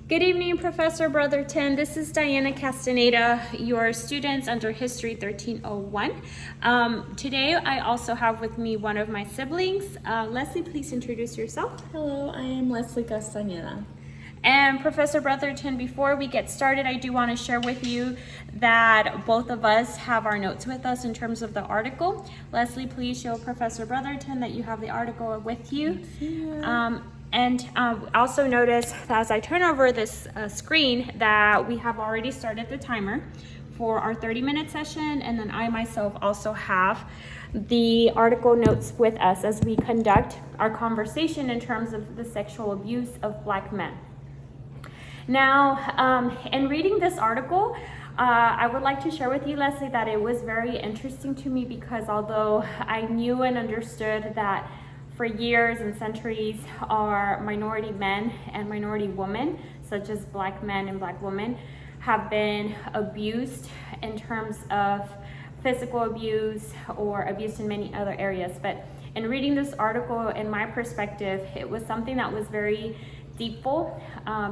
Good evening, Professor Brotherton. This is Diana Castaneda, your students under History 1301. Today, I also have with me one of my siblings. Leslie, please introduce yourself. Hello, I am Leslie Castaneda. And Professor Brotherton, before we get started, I do want to share with you that both of us have our notes with us in terms of the article. Leslie, please show Professor Brotherton that you have the article with you. And also notice that as I turn over this screen that we have already started the timer for our 30-minute session, and then I myself also have the article notes with us as we conduct our conversation in terms of the sexual abuse of Black men. Now, in reading this article, I would like to share with you, Leslie, that it was very interesting to me because although I knew and understood that for years and centuries our minority men and minority women, such as Black men and Black women, have been abused in terms of physical abuse or abuse in many other areas. But in reading this article, in my perspective, it was something that was very deepful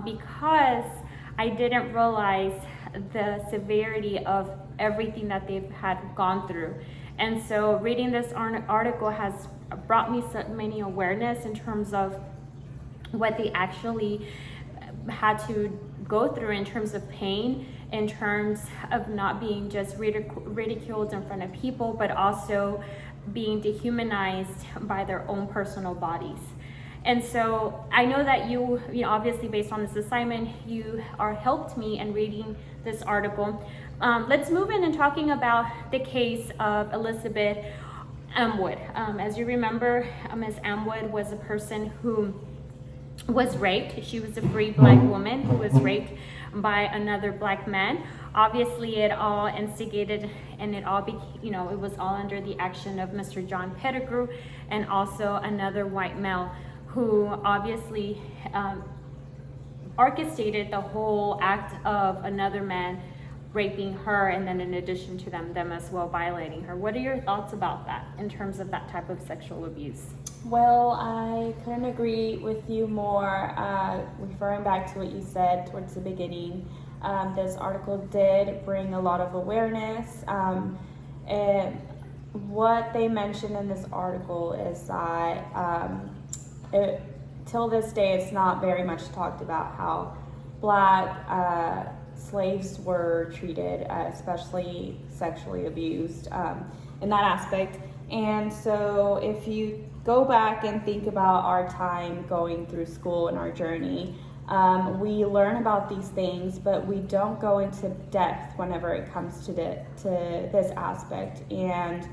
because I didn't realize the severity of everything that they've had gone through. And so reading this article has brought me so many awareness in terms of what they actually had to go through in terms of pain, in terms of not being just ridiculed in front of people, but also being dehumanized by their own personal bodies. And so I know that you obviously based on this assignment, you are helped me in reading this article. Let's move in and talking about the case of Elizabeth Amwood. As you remember, Ms. Amwood was a person who was raped. She was a free Black woman who was raped by another Black man. Obviously, it all instigated and it all it was all under the action of Mr. John Pettigrew and also another white male who obviously orchestrated the whole act of another man raping her, and then in addition to them as well violating her. What are your thoughts about that in terms of that type of sexual abuse? Well, I couldn't agree with you more. Referring back to what you said towards the beginning, this article did bring a lot of awareness. And what they mentioned in this article is that till this day, it's not very much talked about how Black slaves were treated, especially sexually abused in that aspect. And so if you go back and think about our time going through school and our journey, we learn about these things, but we don't go into depth whenever it comes to this aspect. And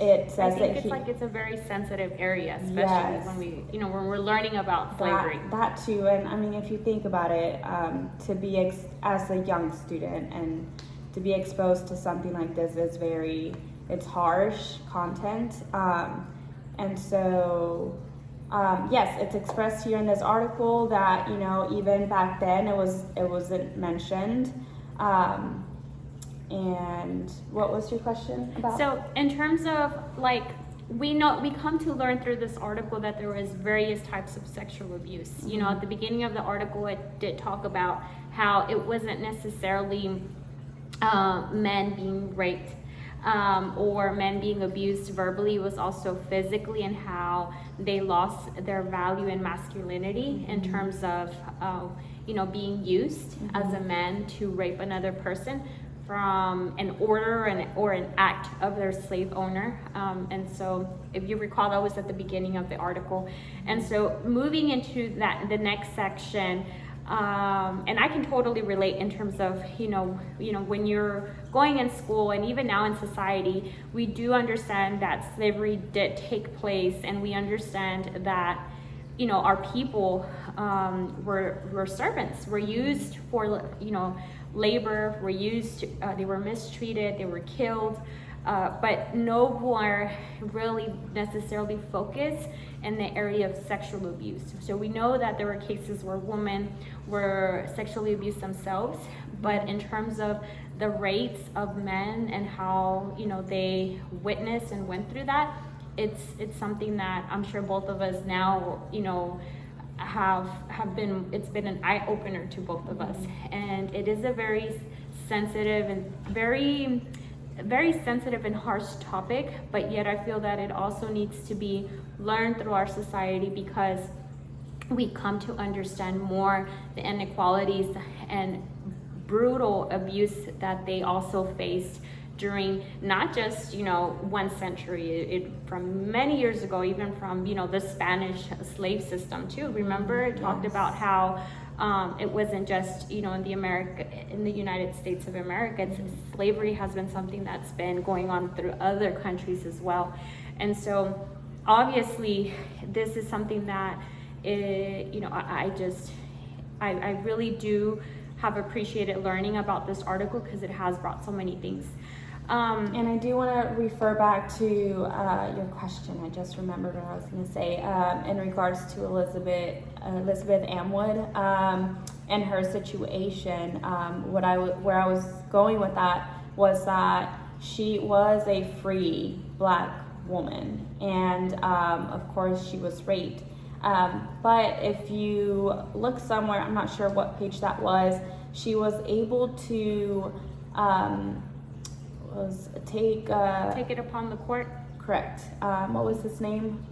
it says it's a very sensitive area, especially when when we're learning about slavery. That too, and I mean, if you think about it, to be as a young student and to be exposed to something like this is it's harsh content, and so yes, it's expressed here in this article that even back then it wasn't mentioned. And what was your question about? So in terms of we come to learn through this article that there was various types of sexual abuse. Mm-hmm. At the beginning of the article, it did talk about how it wasn't necessarily men being raped or men being abused verbally. It was also physically, and how they lost their value in masculinity. Mm-hmm. In terms of being used mm-hmm. as a man to rape another person from an order or an act of their slave owner. And so if you recall, that was at the beginning of the article. And so moving into the next section, and I can totally relate in terms of, when you're going in school and even now in society, we do understand that slavery did take place, and we understand that our people were servants, were used for labor, were used, they were mistreated, they were killed, but no one really necessarily focused in the area of sexual abuse. So we know that there were cases where women were sexually abused themselves, but in terms of the rates of men and how they witnessed and went through that, it's something that I'm sure both of us now have been, it's been an eye opener to both of us, and it is a very sensitive and very sensitive and harsh topic, but yet I feel that it also needs to be learned through our society, because we come to understand more the inequalities and brutal abuse that they also faced during not just, you know, 1 century, it from many years ago, even from, you know, the Spanish slave system too. Remember, it talked about how it wasn't just, you know, in the United States of America. Slavery has been something that's been going on through other countries as well. And so obviously this is something that you know, I really do have appreciated learning about this article, because it has brought so many things. And I do want to refer back to your question. I just remembered what I was going to say in regards to Elizabeth Amwood and her situation. Where I was going with that was that she was a free Black woman, and of course she was raped. But if you look somewhere, I'm not sure what page that was, she was able to take it upon the court. Correct. What was his name?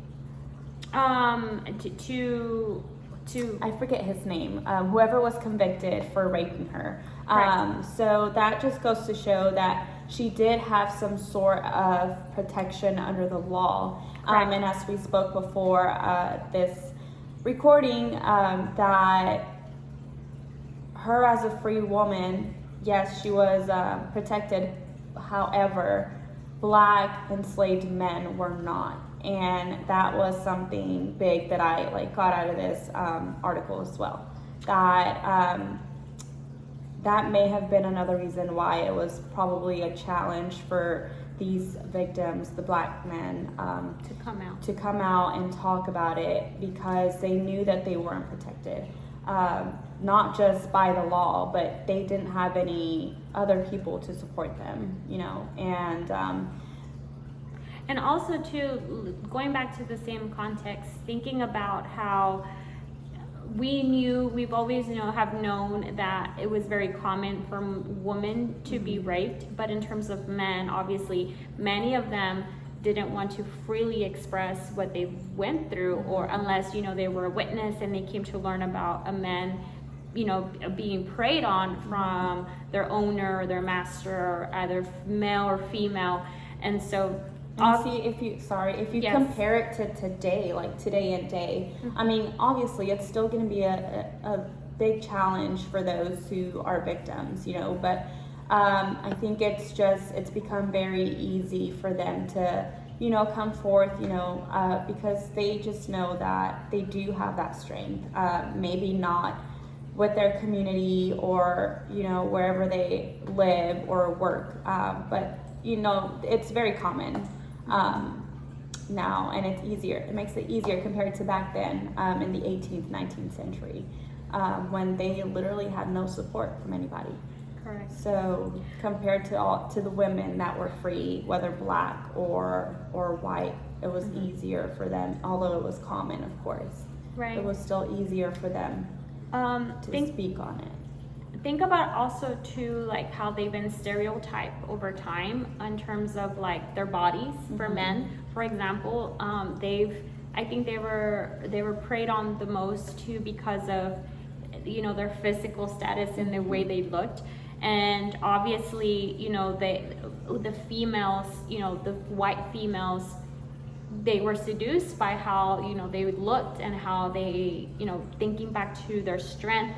To I forget his name. Whoever was convicted for raping her. So that just goes to show that she did have some sort of protection under the law. And as we spoke before this recording, that her as a free woman, yes, she was protected. However, Black enslaved men were not. And that was something big that I got out of this article as well. That may have been another reason why it was probably a challenge for these victims, the Black men, to come out and talk about it, because they knew that they weren't protected, not just by the law, but they didn't have any other people to support them, you know, and also too, going back to the same context, thinking about how we've always have known that it was very common for women to be raped, but in terms of men, obviously many of them didn't want to freely express what they went through, or unless they were a witness and they came to learn about a man being preyed on from their owner or their master, either male or female. And so if you yes. compare it to today, like today and day, I mean, obviously it's still going to be a big challenge for those who are victims, but I think it's become very easy for them to come forth, because they just know that they do have that strength, maybe not with their community or wherever they live or work, but it's very common now, and it's easier. It makes it easier compared to back then, in the 18th, 19th century, when they literally had no support from anybody. Correct. So compared to the women that were free, whether Black or white, it was easier for them. Although it was common, of course, right? It was still easier for them to speak on it. Think about also too, like how they've been stereotyped over time in terms of like their bodies for men. For example, I think they were preyed on the most too because of their physical status and the way they looked. And obviously, the females, the white females, they were seduced by how they looked and how they thinking back to their strength.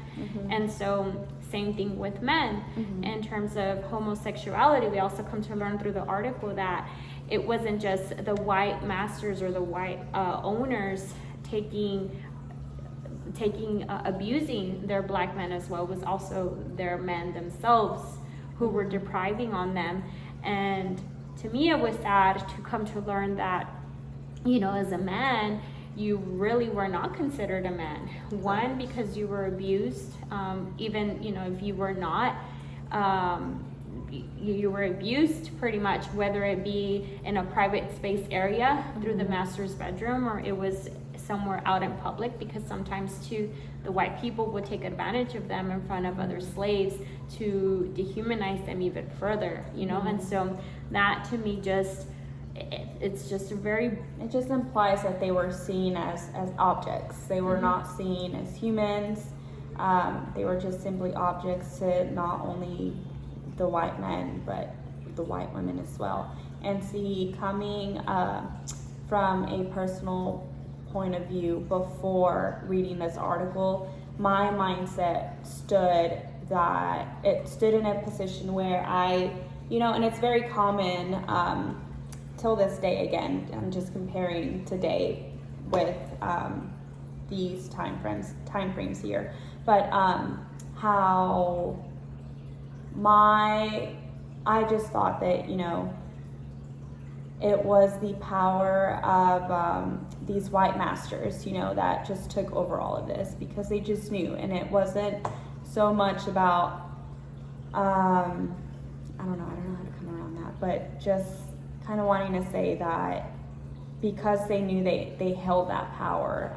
And so same thing with men. In terms of homosexuality, we also come to learn through the article that it wasn't just the white masters or the white owners abusing their Black men as well. It was also their men themselves who were depriving on them. And to me, it was sad to come to learn that as a man, you really were not considered a man. One, because you were abused, even if you were not, you were abused pretty much, whether it be in a private space area through the master's bedroom, or it was somewhere out in public, because sometimes too the white people would take advantage of them in front of other slaves to dehumanize them even further, you know. And so that to me just it's just a very, it just implies that they were seen as objects. They were not seen as humans. They were just simply objects to not only the white men but the white women as well. And see, coming from a personal point of view, before reading this article, my mindset stood in a position where I, you know, and it's very common till this day. Again, I'm just comparing today with these time frames here, but how I just thought that, you know, it was the power of these white masters, you know, that just took over all of this, because they just knew. And it wasn't so much about I don't know how to come around that, but just kind of wanting to say that because they knew they held that power,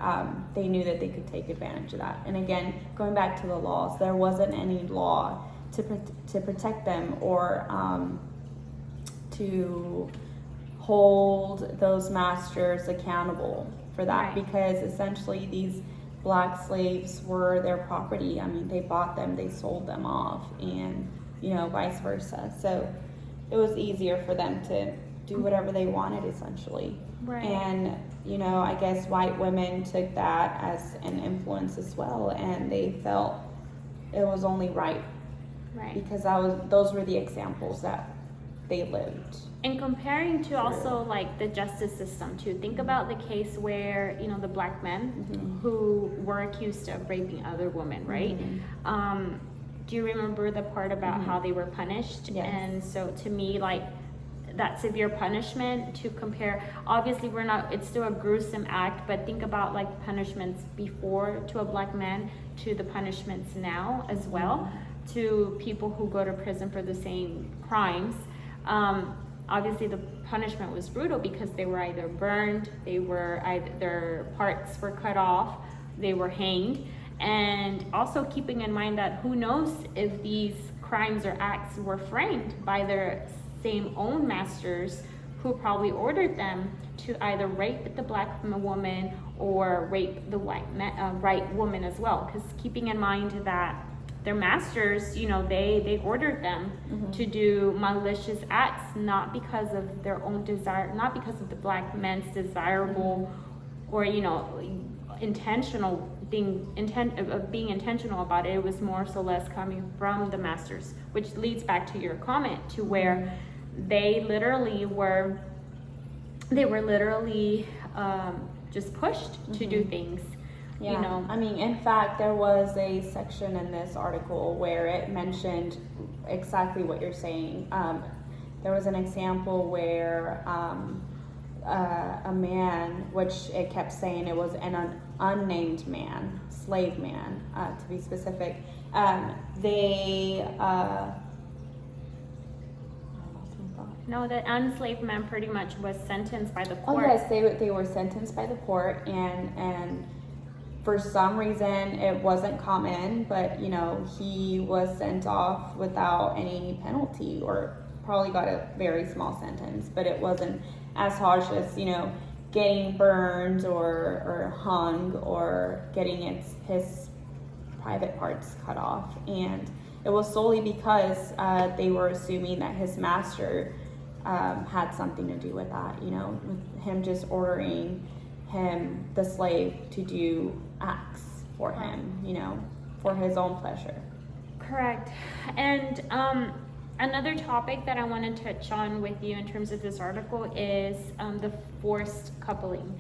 they knew that they could take advantage of that. And again, going back to the laws, there wasn't any law to protect them or to hold those masters accountable for that, because essentially these black slaves were their property. I mean, they bought them, they sold them off, and, you know, vice versa. So it was easier for them to do whatever they wanted, essentially. And, you know, I guess white women took that as an influence as well, and they felt it was only right. Because those were the examples that they lived. And comparing to also like the justice system too, think about the case where, you know, the black men who were accused of raping other women, right? Do you remember the part about how they were punished? Yes. And so to me, like, that severe punishment, to compare, obviously it's still a gruesome act, but think about like punishments before to a black man to the punishments now as well to people who go to prison for the same crimes. Obviously the punishment was brutal because they were either burned, their parts were cut off, they were hanged. And also keeping in mind that who knows if these crimes or acts were framed by their same own masters, who probably ordered them to either rape the black woman or rape the white woman as well. Because keeping in mind that their masters, you know, they ordered them to do malicious acts, not because of their own desire, not because of the black men's desirable or, you know, being intentional about it. It was more so less coming from the masters, which leads back to your comment to where they were literally just pushed to do things. Yeah. You know, I mean, in fact, there was a section in this article where it mentioned exactly what you're saying. There was an example where a man, which it kept saying it was an unnamed man, slave man, to be specific. No, the enslaved man pretty much was sentenced by the Oh court. yes, they were sentenced by the court, and for some reason it wasn't common, but you know, he was sent off without any penalty, or probably got a very small sentence, but it wasn't as harsh as, you know, getting burned or hung or getting his private parts cut off. And it was solely because they were assuming that his master had something to do with that, you know, with him just ordering him, the slave, to do acts for him, you know, for his own pleasure. Correct. And another topic that I want to touch on with you in terms of this article is the forced coupling.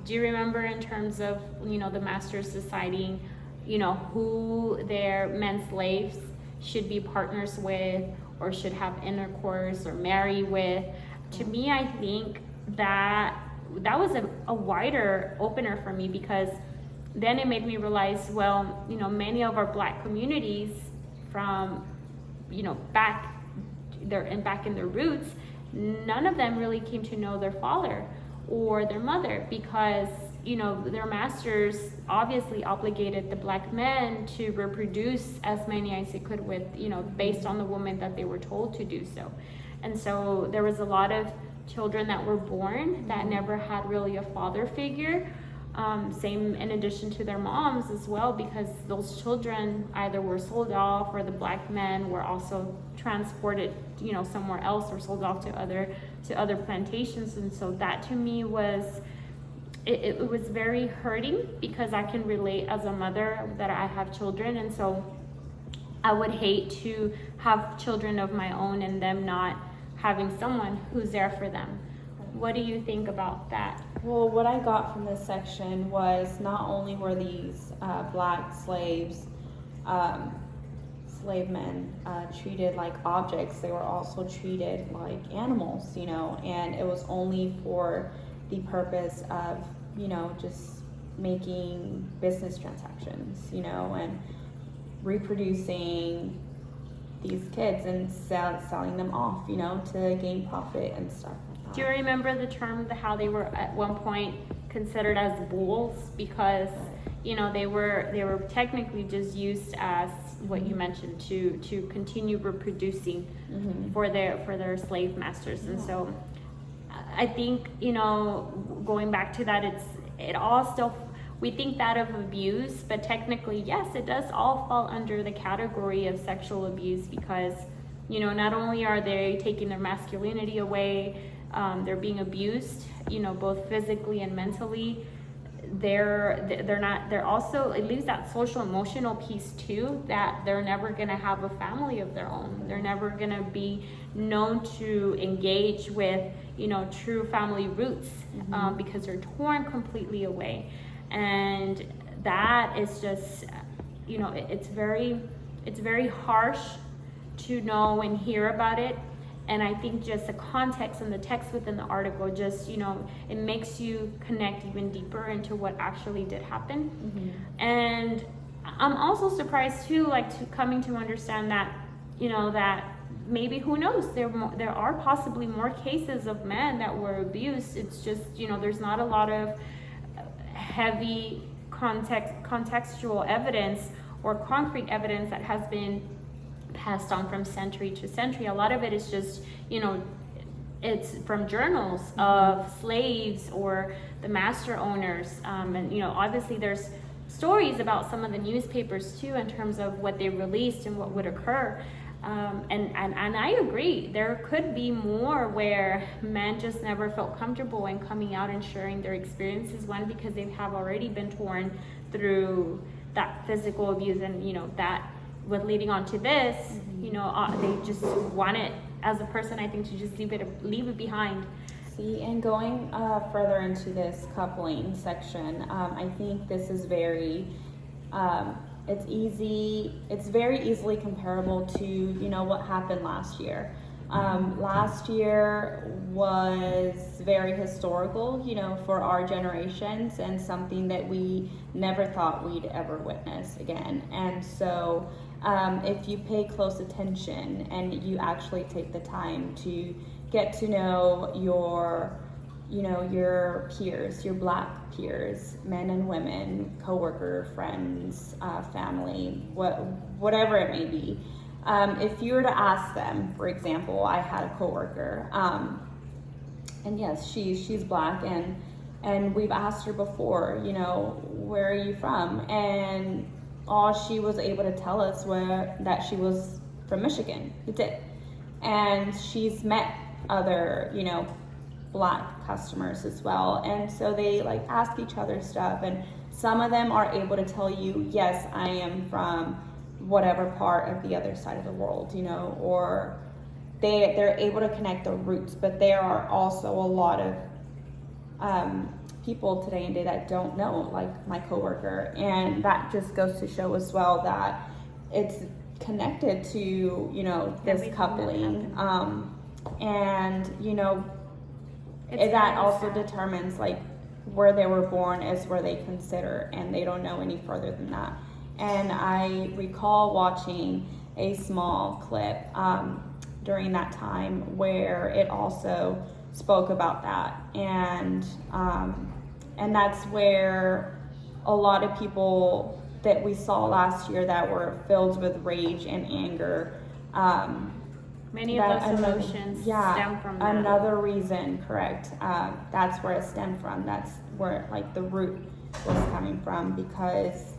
Do you remember in terms of, you know, the masters deciding, you know, who their men slaves should be partners with or should have intercourse or marry with? To me, I think that was a wider opener for me, because then it made me realize, well, you know, many of our black communities from, you know, back in their roots, none of them really came to know their father or their mother, because their masters obviously obligated the black men to reproduce as many as they could with, based on the woman that they were told to do so. And so there was a lot of children that were born that never had really a father figure. Same in addition to their moms as well, because those children either were sold off, or the black men were also transported, somewhere else, or sold off to other plantations. And so that to me was, it was very hurting, because I can relate as a mother that I have children, and so I would hate to have children of my own and them not having someone who's there for them. What do you think about that? Well, what I got from this section was not only were these black slaves, slave men, treated like objects, they were also treated like animals, and it was only for the purpose of, just making business transactions, and reproducing these kids and selling them off, to gain profit and stuff. Do you remember the term, how they were at one point considered as bulls, because they were technically just used as what you mentioned to continue reproducing for their slave masters. And so I think, going back to that, it all still, we think that of abuse, but technically, yes, it does all fall under the category of sexual abuse, because not only are they taking their masculinity away, they're being abused, both physically and mentally. They're also, it leaves that social emotional piece too, that they're never going to have a family of their own. They're never going to be known to engage with, true family roots, because they're torn completely away. And that is just, it's very harsh to know and hear about it. And I think just the context and the text within the article just, it makes you connect even deeper into what actually did happen. And I'm also surprised too, coming to understand that, that maybe, who knows, there are possibly more cases of men that were abused. It's just, there's not a lot of heavy contextual evidence or concrete evidence that has been passed on from century to century. A lot of it is just, it's from journals of slaves or the master owners. And, obviously there's stories about some of the newspapers too, in terms of what they released and what would occur. And I agree, there could be more where men just never felt comfortable in coming out and sharing their experiences, one, because they have already been torn through that physical abuse, and that with leading on to this, they just want it as a person, I think, to just leave it behind. See, and going further into this coupling section, I think this is very, it's very easily comparable to, what happened last year. Last year was very historical, for our generations, and something that we never thought we'd ever witness again. And so if you pay close attention and you actually take the time to get to know your peers, your black peers, men and women, coworker, friends, family, whatever it may be. If you were to ask them, for example, I had a coworker, and yes, she's black, and we've asked her before, where are you from? And all she was able to tell us that she was from Michigan. That's it. And she's met other, black customers as well. And so they ask each other stuff, and some of them are able to tell you, yes, I am from whatever part of the other side of the world, or they're able to connect the roots. But there are also a lot of people today and day that don't know, like my coworker, and that just goes to show as well that it's connected to this coupling, and that also determines where they were born is where they consider, and they don't know any further than that. And I recall watching a small clip during that time where it also spoke about that, and and that's where a lot of people that we saw last year that were filled with rage and anger. Many of those emotions stem from that. Another reason, correct. That's where it stemmed from. That's where like the root was coming from, because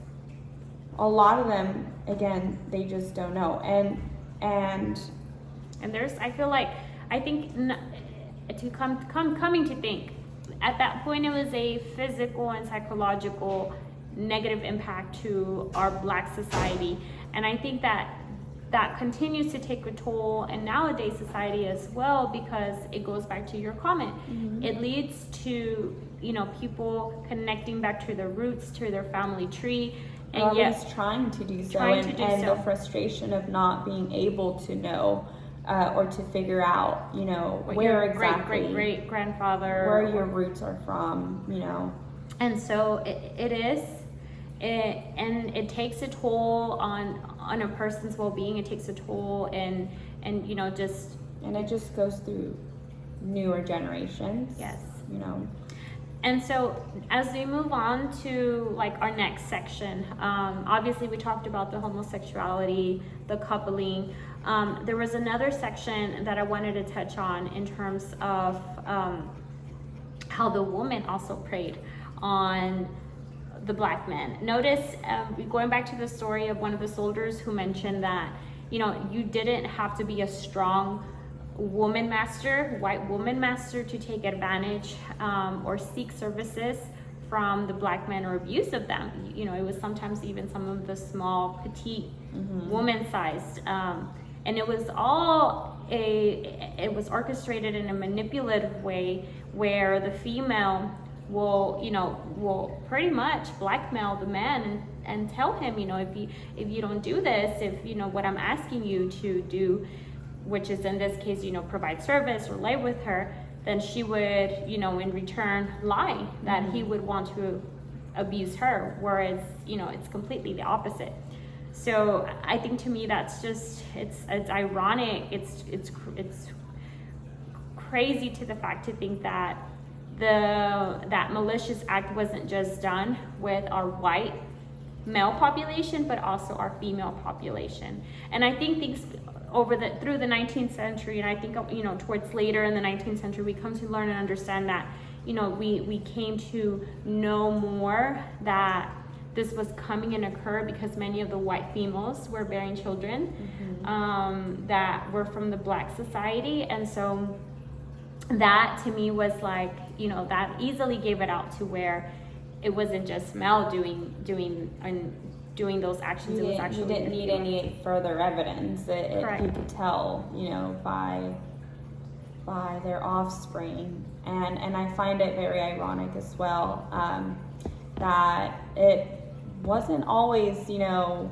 a lot of them, again, they just don't know. And there's, coming to think, at that point it was a physical and psychological negative impact to our Black society, and I think that continues to take a toll in nowadays society as well, because it goes back to your comment. It leads to, you know, people connecting back to their roots, to their family tree, and yet trying to do so, and the frustration of not being able to know or to figure out, you know, what where your exactly great grandfather, where your roots are from, you know. And so it takes a toll on a person's well-being. It takes a toll, and you know, and it just goes through newer generations. Yes. You know. And so as we move on to like our next section, obviously we talked about the homosexuality, the coupling. There was another section that I wanted to touch on in terms of how the woman also preyed on the Black men. Notice, going back to the story of one of the soldiers who mentioned that, you know, you didn't have to be a strong white woman master to take advantage or seek services from the Black men or abuse of them. You know, it was sometimes even some of the small, petite, woman-sized, and it was orchestrated in a manipulative way where the female will pretty much blackmail the man and tell him, you know, if you don't do this, if you know what I'm asking you to do, which is in this case, you know, provide service or lay with her, then she would, you know, in return lie that he would want to abuse her, whereas, you know, it's completely the opposite. So I think to me that's just it's ironic. It's crazy to the fact to think that that malicious act wasn't just done with our white male population, but also our female population. And I think things through the 19th century, and I think, you know, towards later in the 19th century, we come to learn and understand that, you know, we came to know more that this was coming and occur because many of the white females were bearing children that were from the Black society. And so that to me was like, you know, that easily gave it out to where it wasn't just Mel doing those actions. It was actually, you didn't need any further evidence. You could tell, you know, by their offspring, and I find it very ironic as well, that it wasn't always, you know,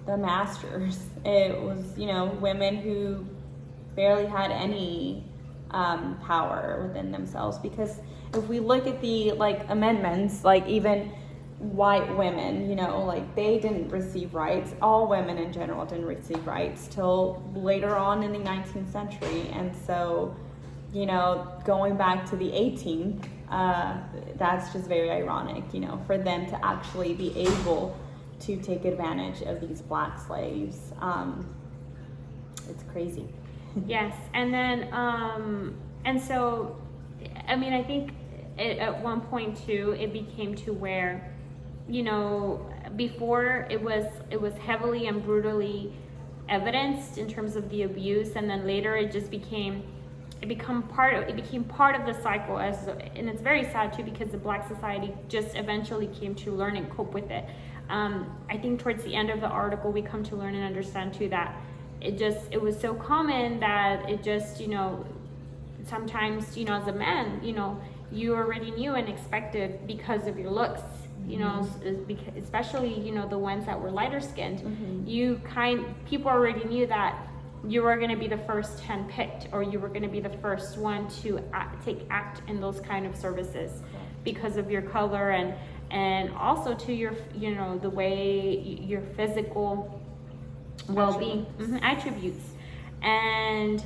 the masters. It was, you know, women who barely had any power within themselves. Because if we look at the like amendments, like even white women, you know, like they didn't receive rights. All women in general didn't receive rights till later on in the 19th century. And so, you know, going back to the 18th, that's just very ironic, you know, for them to actually be able to take advantage of these Black slaves. It's crazy. Yes, and then, and so, I mean, I think at one point too, it became to where, you know, before it was heavily and brutally evidenced in terms of the abuse, and then later it just became part of the cycle. And it's very sad too, because the Black society just eventually came to learn and cope with it. I think towards the end of the article, we come to learn and understand too that it was so common that it just, you know, sometimes, you know, as a man, you know, you already knew and expected because of your looks, you know, especially, you know, the ones that were lighter skinned, people already knew that you were going to be the first handpicked, or you were going to be the first one to take act in those kind of services because of your color, and also to your, you know, the way your physical well-being attributes. And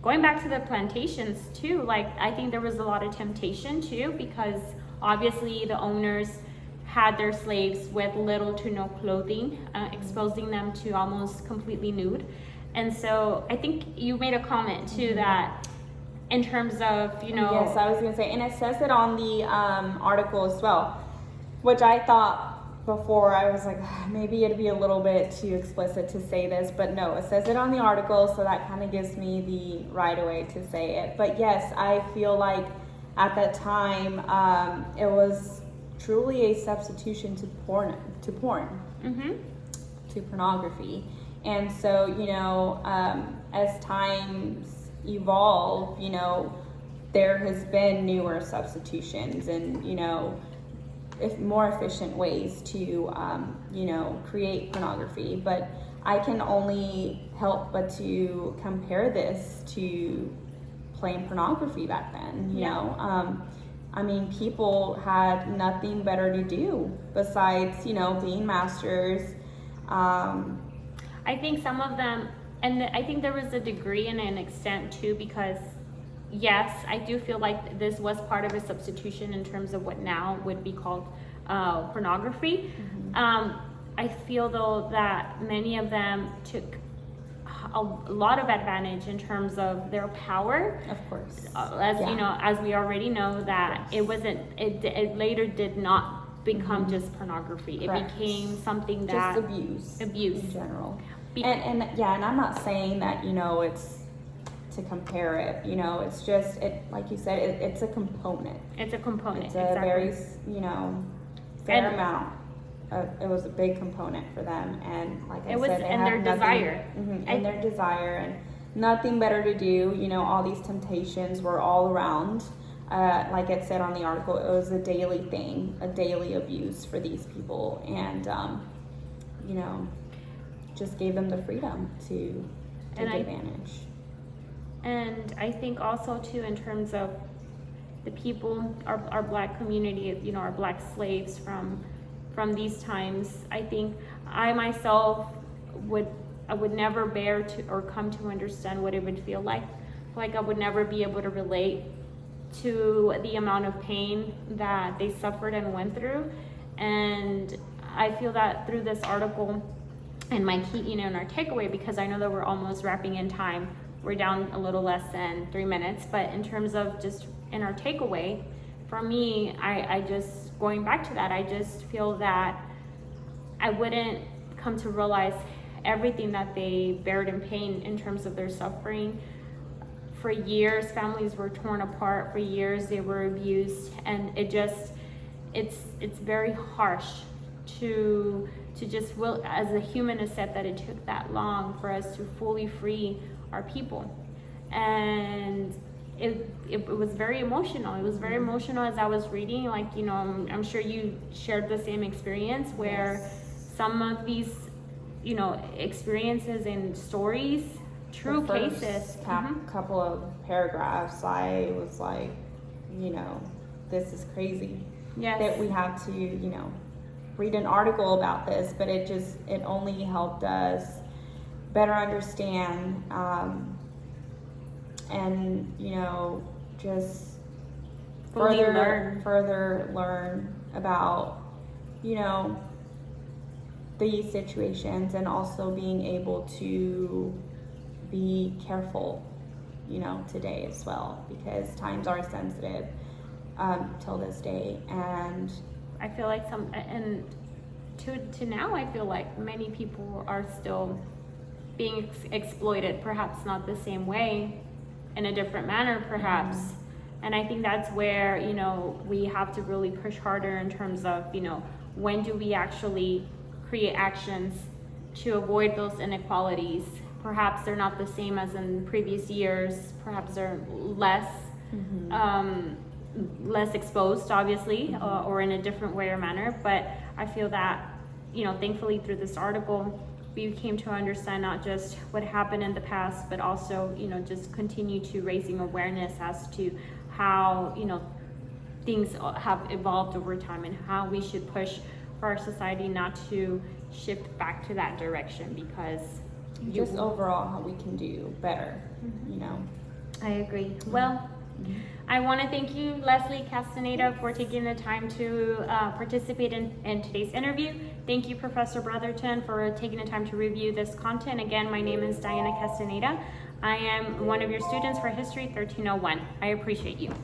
going back to the plantations too, like I think there was a lot of temptation too, because obviously the owners had their slaves with little to no clothing, exposing them to almost completely nude. And so I think you made a comment too that in terms of, you know. Yes, I was going to say, and it says it on the article as well, which I thought before, I was like, maybe it'd be a little bit too explicit to say this, but no, it says it on the article, so that kind of gives me the right of way to say it. But yes, I feel like at that time, it was truly a substitution to porn, to pornography. And so, you know, as times evolve, you know, there has been newer substitutions and, you know, more efficient ways to, you know, create pornography. But I can only help but to compare this to plain pornography back then, you know. I mean, people had nothing better to do besides, you know, being masters. I think some of them, and I think there was a degree and an extent too, because yes, I do feel like this was part of a substitution in terms of what now would be called pornography. I feel though that many of them took a lot of advantage in terms of their power. Of course. As you know, as we already know, that it wasn't, it later did not become just pornography. Correct. It became something that just abuse in general. And I'm not saying that, you know, it's to compare it, you know, it's just, it, like you said, it's a component. It's a component. It's a very, you know, fair amount. It was a big component for them, and like I said, they and had their nothing, desire, and their desire, and nothing better to do. You know, all these temptations were all around. Like it said on the article, it was a daily thing, a daily abuse for these people, and you know, just gave them the freedom to take advantage. And I think also too, in terms of the people, our black community, you know, our black slaves from these times, I think I myself would never bear to or come to understand what it would feel like. Like I would never be able to relate to the amount of pain that they suffered and went through. And I feel that through this article and my key, you know, and our takeaway, because I know that we're almost wrapping in time. We're down a little less than 3 minutes, but in terms of just in our takeaway, for me, I just, going back to that, I just feel that I wouldn't come to realize everything that they bared in pain in terms of their suffering. For years, families were torn apart. For years, they were abused, and it's very harsh to just will, as a human, accept that it took that long for us to fully free our people. And it was very emotional. It was very emotional as I was reading. Like, you know, I'm sure you shared the same experience where some of these, you know, experiences and stories, true cases. Couple of paragraphs, I was like, you know, this is crazy. Yes. That we have to, you know, read an article about this, but it only helped us better understand, and, you know, just further learn about, you know, these situations, and also being able to be careful, you know, today as well, because times are sensitive till this day. And I feel like to now, I feel like many people are still being exploited, perhaps not the same way, in a different manner perhaps. And I think that's where, you know, we have to really push harder in terms of, you know, when do we actually create actions to avoid those inequalities. Perhaps they're not the same as in previous years, perhaps they're less less exposed, obviously, or in a different way or manner. But I feel that, you know, thankfully through this article, we came to understand not just what happened in the past, but also, you know, just continue to raising awareness as to how, you know, things have evolved over time, and how we should push for our society not to shift back to that direction, because just overall how we can do better, you know. I agree. Well, I want to thank you, Leslie Castaneda, for taking the time to participate in today's interview. Thank you, Professor Brotherton, for taking the time to review this content. Again, my name is Diana Castaneda. I am one of your students for History 1301. I appreciate you.